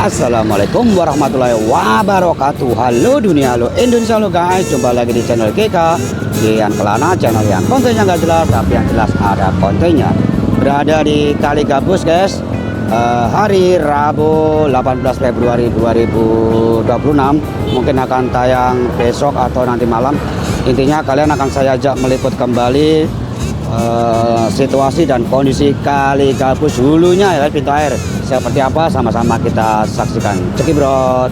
Assalamualaikum warahmatullahi wabarakatuh. Halo dunia, halo Indonesia, halo guys. Jumpa lagi di channel KK Gian Kelana, channel yang kontennya nggak jelas tapi yang jelas ada kontennya. Berada di Kali Gabus guys. Hari Rabu 18 Februari 2026. Mungkin akan tayang besok atau nanti malam. Intinya kalian akan saya ajak meliput kembali situasi dan kondisi Kali Gabus hulunya ya, pintu air seperti apa, sama-sama kita saksikan. Cekibrot.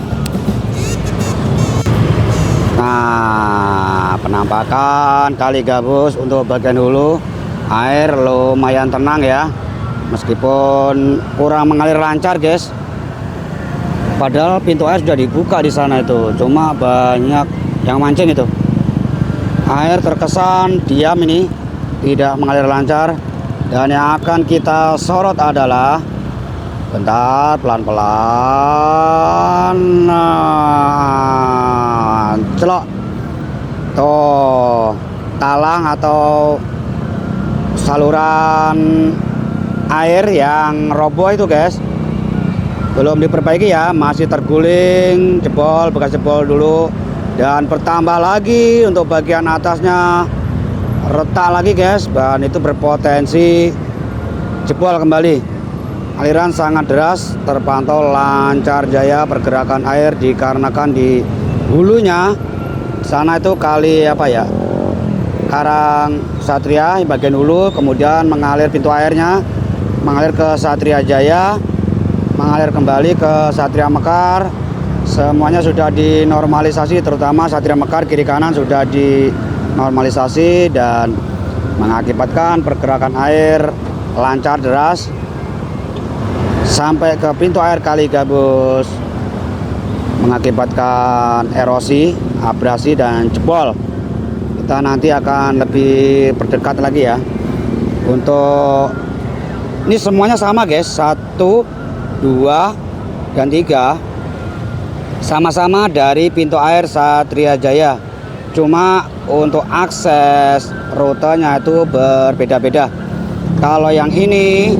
Nah, penampakan Kali Gabus untuk bagian hulu air lumayan tenang ya, meskipun kurang mengalir lancar guys. Padahal pintu air sudah dibuka di sana itu, cuma banyak yang mancing itu. Air terkesan diam ini, tidak mengalir lancar. Dan yang akan kita sorot adalah, bentar, pelan-pelan, celok tuh talang atau saluran air yang roboh itu guys, belum diperbaiki ya, masih terguling, jebol, bekas jebol dulu. Dan bertambah lagi untuk bagian atasnya retak lagi guys, dan itu berpotensi jebol kembali. Aliran sangat deras, terpantau lancar jaya pergerakan air dikarenakan di hulunya sana itu kali apa ya, Karang Satria bagian hulu, kemudian mengalir pintu airnya, mengalir ke Satria Jaya, mengalir kembali ke Satria Mekar. Semuanya sudah dinormalisasi, terutama Satria Mekar kiri kanan sudah dinormalisasi dan mengakibatkan pergerakan air lancar deras sampai ke pintu air Kali Gabus, mengakibatkan erosi, abrasi dan jebol. Kita nanti akan lebih berdekat lagi ya. Untuk ini semuanya sama guys, 1, 2 dan 3 sama-sama dari pintu air Satria Jaya. Cuma untuk akses rutenya itu berbeda-beda. Kalau yang ini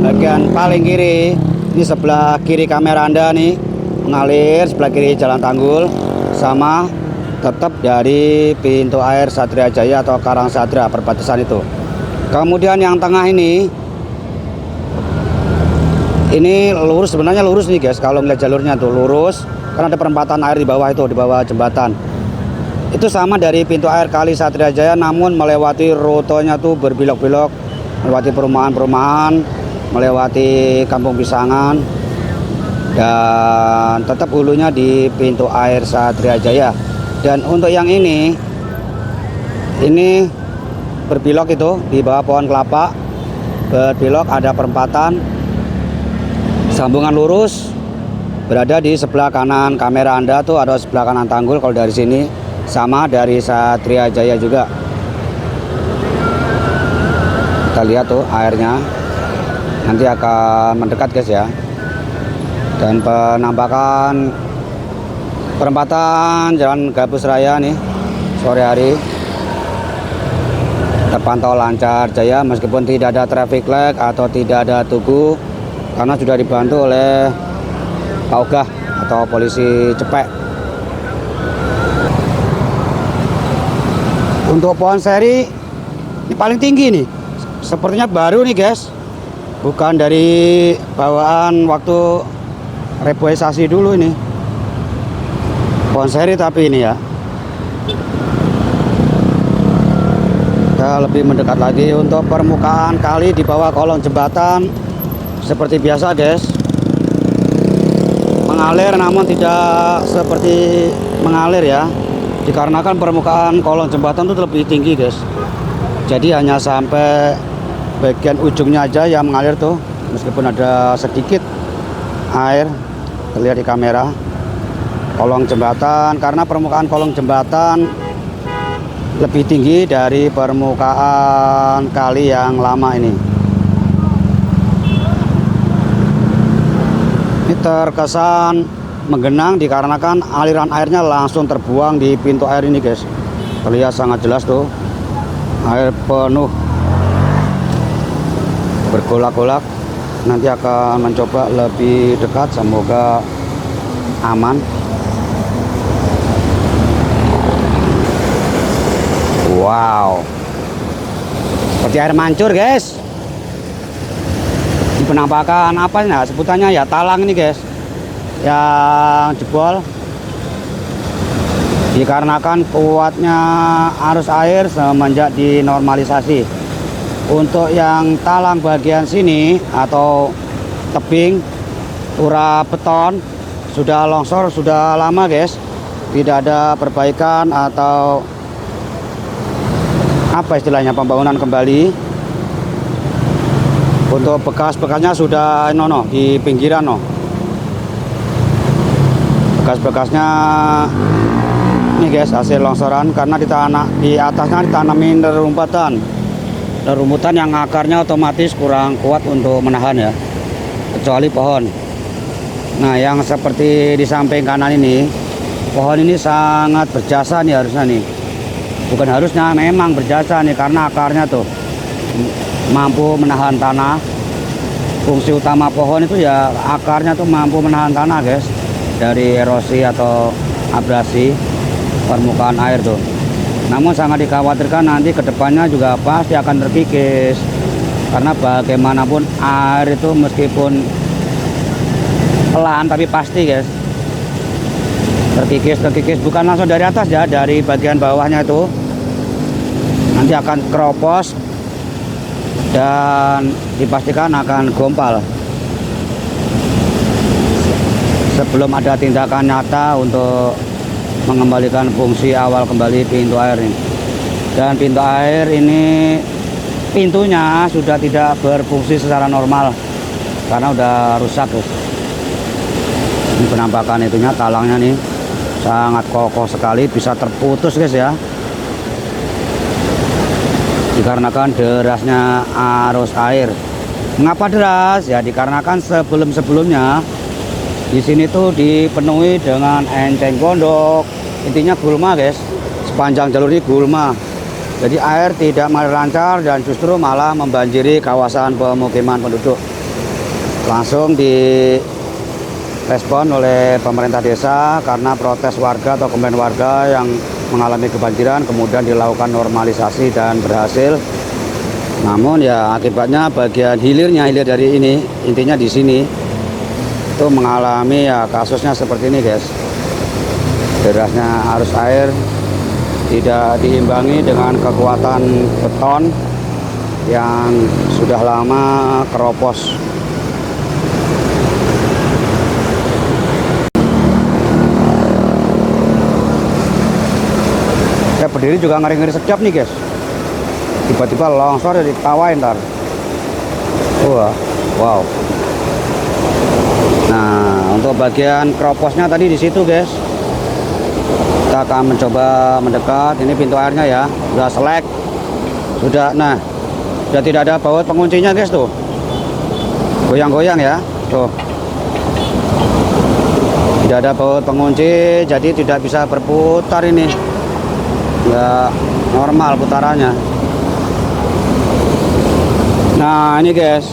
bagian paling kiri, ini sebelah kiri kamera Anda nih, mengalir sebelah kiri Jalan Tanggul, sama tetap dari pintu air Satria Jaya atau Karang Satria, perbatasan itu. Kemudian yang tengah ini lurus, sebenarnya lurus nih guys, kalau melihat jalurnya tuh lurus, karena ada perempatan air di bawah itu, di bawah jembatan. Itu sama dari pintu air Kali Satria Jaya, namun melewati rutenya tuh berbelok-belok, melewati perumahan-perumahan, melewati Kampung Pisangan, dan tetap hulunya di pintu air Satria Jaya. Dan untuk yang ini berbelok itu di bawah pohon kelapa, berbelok, ada perempatan, sambungan lurus berada di sebelah kanan kamera Anda tuh, ada sebelah kanan tanggul. Kalau dari sini sama dari Satria Jaya juga. Kita lihat tuh airnya nanti akan mendekat guys ya. Dan penampakan perempatan Jalan Gabus Raya nih sore hari terpantau lancar jaya, meskipun tidak ada traffic light atau tidak ada tugu, karena sudah dibantu oleh Paugah atau polisi Cepek. Untuk pohon seri ini paling tinggi nih, sepertinya baru nih guys, bukan dari bawaan waktu reboisasi dulu ini. Pohon seri tapi ini ya. Kita lebih mendekat lagi untuk permukaan kali di bawah kolong jembatan. Seperti biasa guys, mengalir namun tidak seperti mengalir ya, dikarenakan permukaan kolong jembatan itu lebih tinggi guys. Jadi hanya sampai bagian ujungnya aja yang mengalir tuh, meskipun ada sedikit air terlihat di kamera kolong jembatan, karena permukaan kolong jembatan lebih tinggi dari permukaan kali yang lama ini. Ini terkesan menggenang dikarenakan aliran airnya langsung terbuang di pintu air ini guys. Terlihat sangat jelas tuh, air penuh bergolak-golak nanti akan mencoba lebih dekat, semoga aman. Wow, seperti air mancur guys. Ini penampakan apa ya sebutannya ya, talang ini guys yang jebol dikarenakan kuatnya arus air semenjak dinormalisasi. Untuk yang talang bagian sini atau tebing turap beton sudah longsor sudah lama guys, tidak ada perbaikan atau apa istilahnya pembangunan kembali. Untuk bekas-bekasnya sudah di pinggiran bekas-bekasnya ini guys, hasil longsoran karena di atasnya ditanamin rumputan yang akarnya otomatis kurang kuat untuk menahan ya, kecuali pohon. Nah yang seperti di samping kanan ini, pohon ini sangat berjasa nih harusnya nih, bukan harusnya, memang berjasa nih karena akarnya tuh mampu menahan tanah. Fungsi utama pohon itu ya akarnya tuh mampu menahan tanah guys dari erosi atau abrasi permukaan air tuh. Namun sangat dikhawatirkan nanti kedepannya juga pasti akan terkikis, karena bagaimanapun air itu meskipun pelan tapi pasti guys terkikis, bukan langsung dari atas ya, dari bagian bawahnya itu nanti akan keropos dan dipastikan akan gompal sebelum ada tindakan nyata untuk mengembalikan fungsi awal kembali pintu air ini. Dan pintu air ini pintunya sudah tidak berfungsi secara normal karena udah rusak guys. Ini penampakan itunya, talangnya nih sangat kokoh sekali, bisa terputus guys ya, dikarenakan derasnya arus air. Mengapa deras? Ya dikarenakan sebelum-sebelumnya di sini tuh dipenuhi dengan enceng gondok, intinya gulma guys. Sepanjang jalur ini gulma, jadi air tidak lancar dan justru malah membanjiri kawasan pemukiman penduduk. Langsung direspon oleh pemerintah desa karena protes warga atau komplain warga yang mengalami kebanjiran, kemudian dilakukan normalisasi dan berhasil. Namun ya akibatnya bagian hilir dari ini, intinya di sini itu mengalami ya kasusnya seperti ini guys. Derasnya arus air tidak diimbangi dengan kekuatan beton yang sudah lama keropos. Saya berdiri juga ngeri-ngeri sedap nih guys, tiba-tiba longsor ya ditawain ntar. Wow. Nah untuk bagian keroposnya tadi di situ guys, kita akan mencoba mendekat. Ini pintu airnya ya, sudah selek, sudah tidak ada baut penguncinya guys tuh, goyang-goyang ya tuh, tidak ada baut pengunci, jadi tidak bisa berputar ini, nggak normal putarannya. Nah ini guys,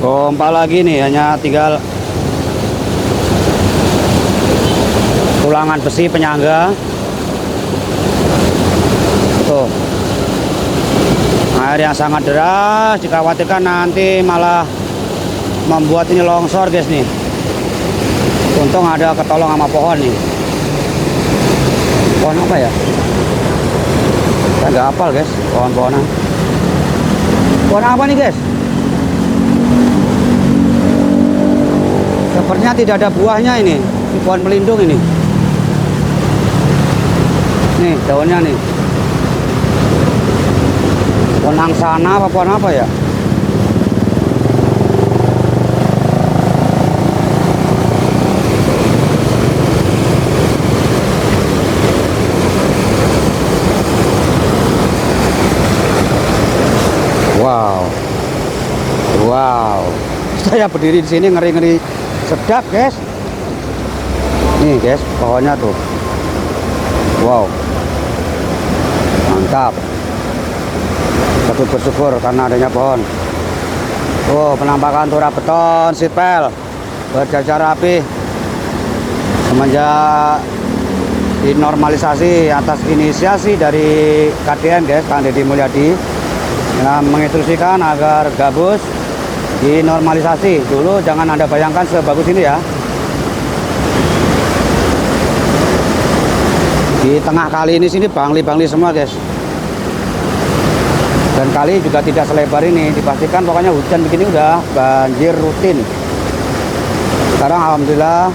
pompa lagi nih, hanya tinggal tulangan besi penyangga tuh. Air yang sangat deras, dikhawatirkan nanti malah membuat ini longsor guys nih. Untung ada ketolong sama pohon nih. Pohon apa ya? Saya nggak hafal guys, pohon-pohonan. Pohon apa nih guys? Sepertinya tidak ada buahnya ini. Ini pohon pelindung ini. Nih daunnya nih. Pohon angsana apa pohon apa ya? Wow. Saya berdiri di sini ngeri-ngeri sedap guys. Nih guys, pohonnya tuh. Wow. Mantap. Patut bersyukur karena adanya pohon. Oh, penampakan turap beton sipel berjajar rapi semenjak dinormalisasi atas inisiasi dari KDN guys, Kang Deddy Mulyadi, yang menginstruksikan agar gabus dinormalisasi. Dulu jangan Anda bayangkan sebagus ini ya. Di tengah kali ini sini bangli-bangli semua guys. Dan kali juga tidak selebar ini. Dipastikan pokoknya hujan begini udah banjir rutin. Sekarang alhamdulillah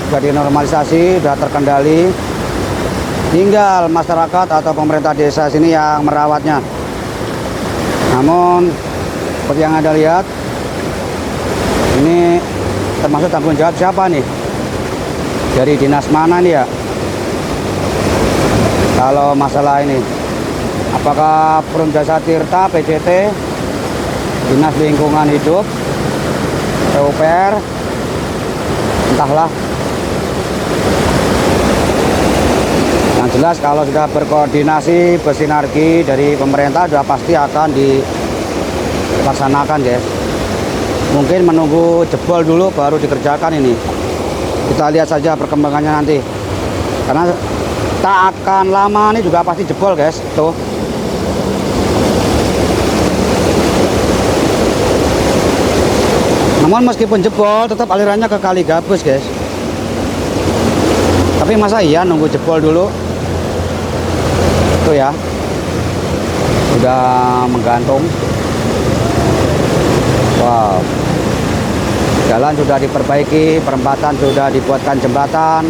sudah dinormalisasi, sudah terkendali. Tinggal masyarakat atau pemerintah desa sini yang merawatnya. Namun seperti yang Anda lihat, ini termasuk tanggung jawab siapa nih? Dari dinas mana nih ya? Kalau masalah ini, apakah Perum Jasa Tirta, PJT, Dinas Lingkungan Hidup, PUPR, entahlah. Yang jelas kalau sudah berkoordinasi, bersinergi dari pemerintah sudah pasti akan dilaksanakan guys. Mungkin menunggu jebol dulu baru dikerjakan ini. Kita lihat saja perkembangannya nanti. Karena tak akan lama ini juga pasti jebol guys. Tuh. Namun meskipun jebol tetap alirannya ke kali gabus guys. Tapi masa iya nunggu jebol dulu? Tuh ya. Udah menggantung. Wow. Jalan sudah diperbaiki, perempatan sudah dibuatkan jembatan.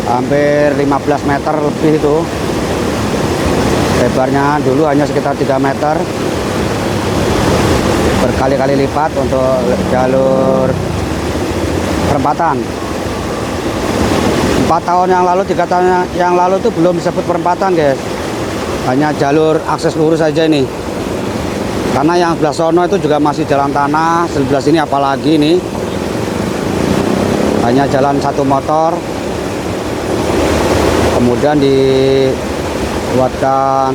Hampir 15 meter lebih itu lebarnya, dulu hanya sekitar 3 meter, berkali-kali lipat untuk jalur perempatan. 4 tahun yang lalu, 3 tahun yang lalu itu belum disebut perempatan guys, hanya jalur akses lurus saja ini, karena yang sebelah sono itu juga masih jalan tanah, sebelah sini apalagi ini hanya jalan satu motor. Kemudian dibuatkan,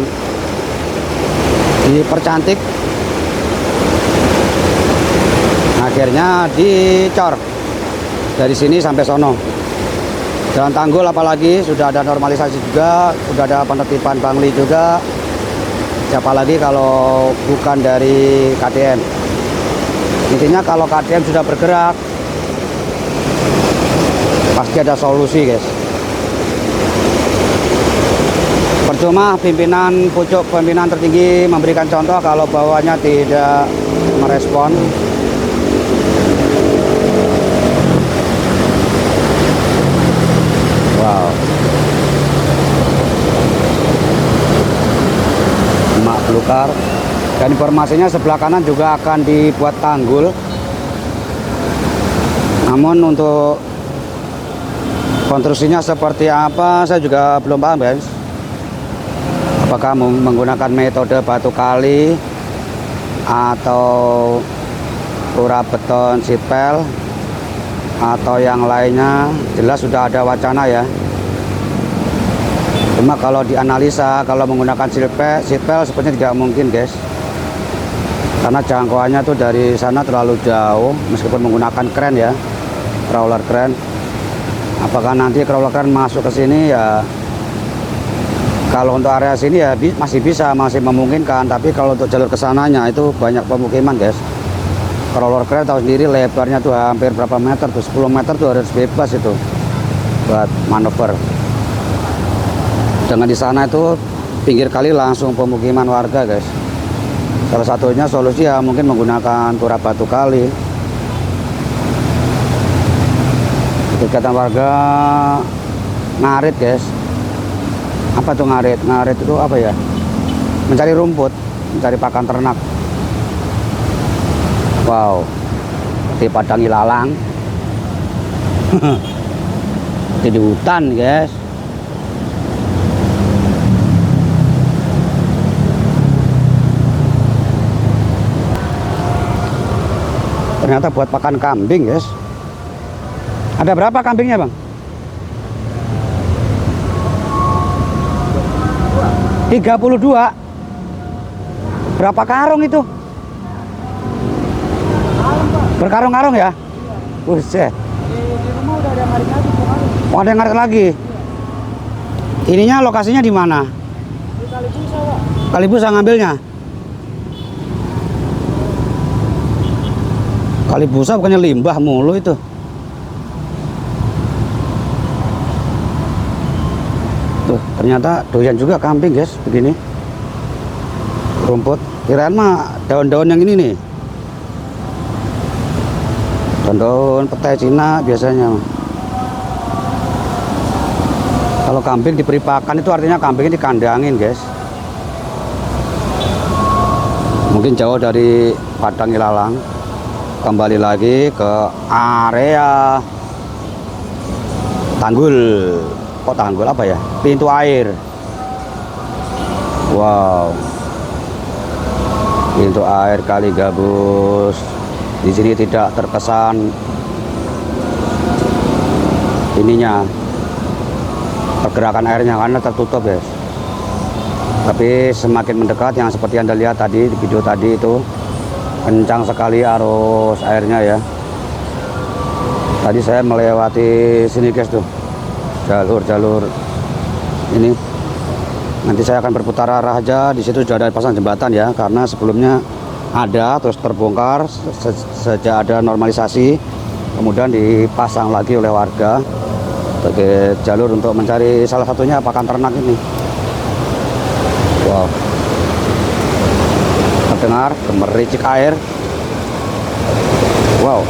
dipercantik, akhirnya dicor dari sini sampai sono. Jalan Tanggul apalagi sudah ada normalisasi juga, sudah ada penertiban bangli juga. Siapa lagi kalau bukan dari KDM? Intinya kalau KDM sudah bergerak, pasti ada solusi guys. Percuma pimpinan pucuk, pimpinan tertinggi memberikan contoh kalau bawahnya tidak merespon. Wow. Mak belukar. Dan informasinya sebelah kanan juga akan dibuat tanggul. Namun untuk konstruksinya seperti apa saya juga belum paham guys. Apakah menggunakan metode batu kali atau turap beton sipel atau yang lainnya, jelas sudah ada wacana ya. Cuma kalau dianalisa, kalau menggunakan sipel sepertinya tidak mungkin guys, karena jangkauannya tuh dari sana terlalu jauh. Meskipun menggunakan kren ya, crawler kren, apakah nanti crawler kren masuk ke sini ya? Kalau untuk area sini ya masih bisa, masih memungkinkan. Tapi kalau untuk jalur kesananya itu banyak pemukiman guys. Crawler crane tahu sendiri lebarnya tuh hampir berapa meter tuh, 10 meter tuh harus bebas itu buat manuver. Dengan di sana itu pinggir kali langsung pemukiman warga guys. Salah satunya solusi ya mungkin menggunakan turap batu kali. Kegiatan warga ngarit guys. Apa tuh ngarit? Ngarit itu apa ya? Mencari rumput, mencari pakan ternak. Wow, di padang ilalang, di hutan guys. Ternyata buat pakan kambing guys. Ada berapa kambingnya bang? 32. Berapa karung itu? Berkarung-karung ya? Buset. Di rumah udah ada yang ngarit lagi, kemarin. Oh, ada yang ngarit lagi. Ininya lokasinya di mana? Di Kalibusa, Pak. Kalibusa ngambilnya? Kalibusa bukannya limbah mulu itu. Tuh, ternyata doyan juga kambing, guys, begini. Rumput. Kirain mah daun-daun yang ini nih. Daun-daun petai Cina biasanya. Kalau kambing diberi pakan itu artinya kambingnya dikandangin, guys. Mungkin jauh dari padang ilalang. Kembali lagi ke area tanggul. Kok tanggul apa ya? Pintu air. Wow. Pintu air Kali Gabus. Di sini tidak terkesan ininya pergerakan airnya karena tertutup, guys. Tapi semakin mendekat yang seperti Anda lihat tadi di video tadi itu kencang sekali arus airnya ya. Tadi saya melewati sini, guys, tuh. Jalur-jalur ini. Nanti saya akan berputar arah aja. Di situ sudah ada pasang jembatan ya, karena sebelumnya ada terus terbongkar sejak ada normalisasi, kemudian dipasang lagi oleh warga sebagai jalur untuk mencari salah satunya pakan ternak ini. Wow, terdengar gemericik air. Wow.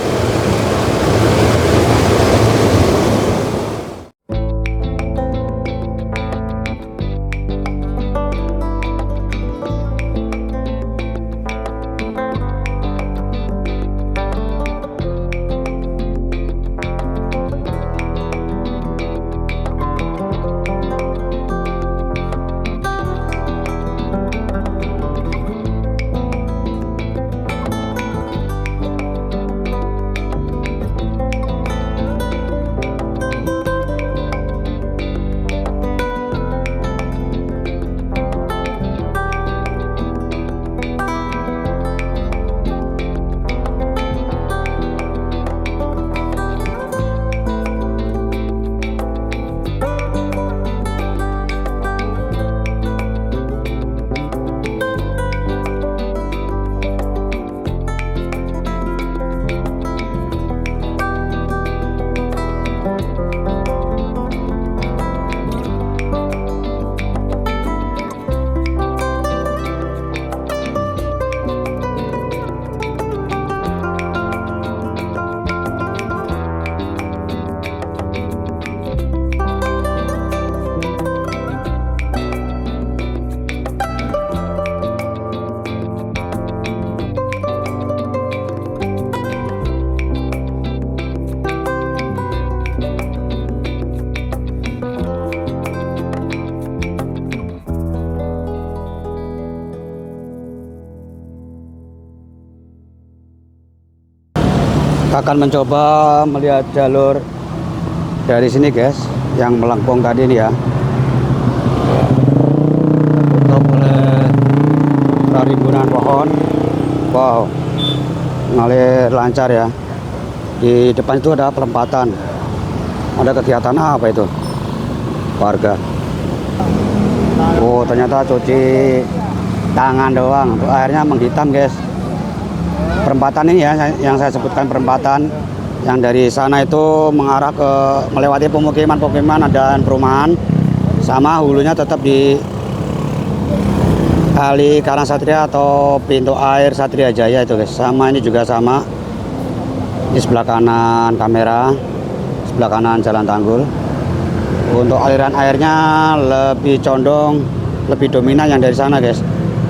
Akan mencoba melihat jalur dari sini, guys, yang melengkung tadi ini ya. Tertutup oleh rimbunan pohon. Wow, ngalir lancar ya. Di depan itu ada perempatan. Ada kegiatan apa itu? Warga. Oh, ternyata cuci tangan doang. Untuk airnya menghitam, guys. Perempatan ini ya yang saya sebutkan, perempatan yang dari sana itu mengarah ke melewati pemukiman dan perumahan, sama hulunya tetap di Kali Karangasatria atau pintu air Satria Jaya itu, guys. Sama ini juga sama. Ini sebelah kanan kamera, sebelah kanan jalan tanggul. Untuk aliran airnya lebih condong, lebih dominan yang dari sana, guys,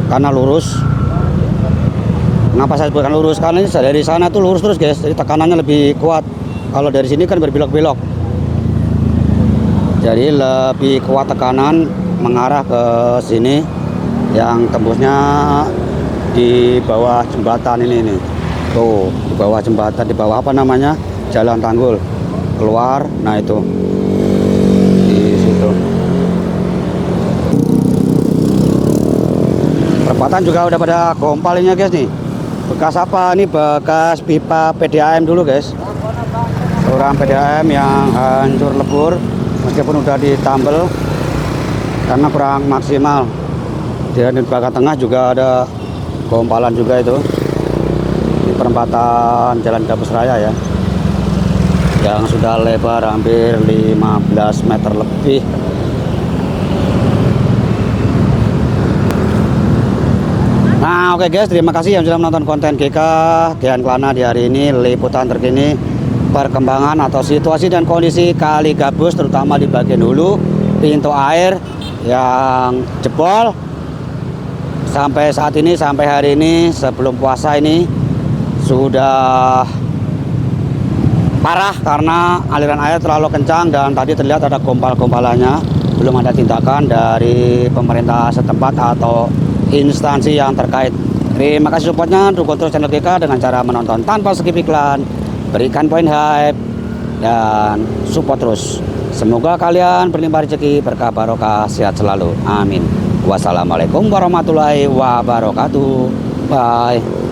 karena lurus. Kenapa saya sebutkan lurus? Karena ini dari sana tuh lurus terus, guys. Jadi tekanannya lebih kuat. Kalau dari sini kan berbelok-belok. Jadi lebih kuat tekanan mengarah ke sini, yang tembusnya di bawah jembatan ini nih. Tuh, di bawah jembatan, di bawah apa namanya? Jalan Tanggul. Keluar, nah itu. Di situ. Perempatan juga udah pada gompalnya, guys nih. Bekas apa? Ini bekas pipa PDAM dulu guys. Orang PDAM yang hancur lebur meskipun udah ditambel karena kurang maksimal. Dan di bagian tengah juga ada gompalan juga itu di perempatan Jalan Gabus Raya ya, yang sudah lebar hampir 15 meter lebih. Nah oke guys, terima kasih yang sudah menonton konten GK Gian Kelana di hari ini. Liputan terkini perkembangan atau situasi dan kondisi Kali Gabus, terutama di bagian hulu pintu air yang jebol sampai saat ini, sampai hari ini sebelum puasa ini sudah parah karena aliran air terlalu kencang dan tadi terlihat ada gompal-gompalannya. Belum ada tindakan dari pemerintah setempat atau instansi yang terkait. Terima kasih supportnya, dukung terus channel GK dengan cara menonton tanpa skip iklan, berikan poin hype dan support terus. Semoga kalian berlimpah rezeki, berkah barokah, sehat selalu, amin. Wassalamualaikum warahmatullahi wabarakatuh. Bye.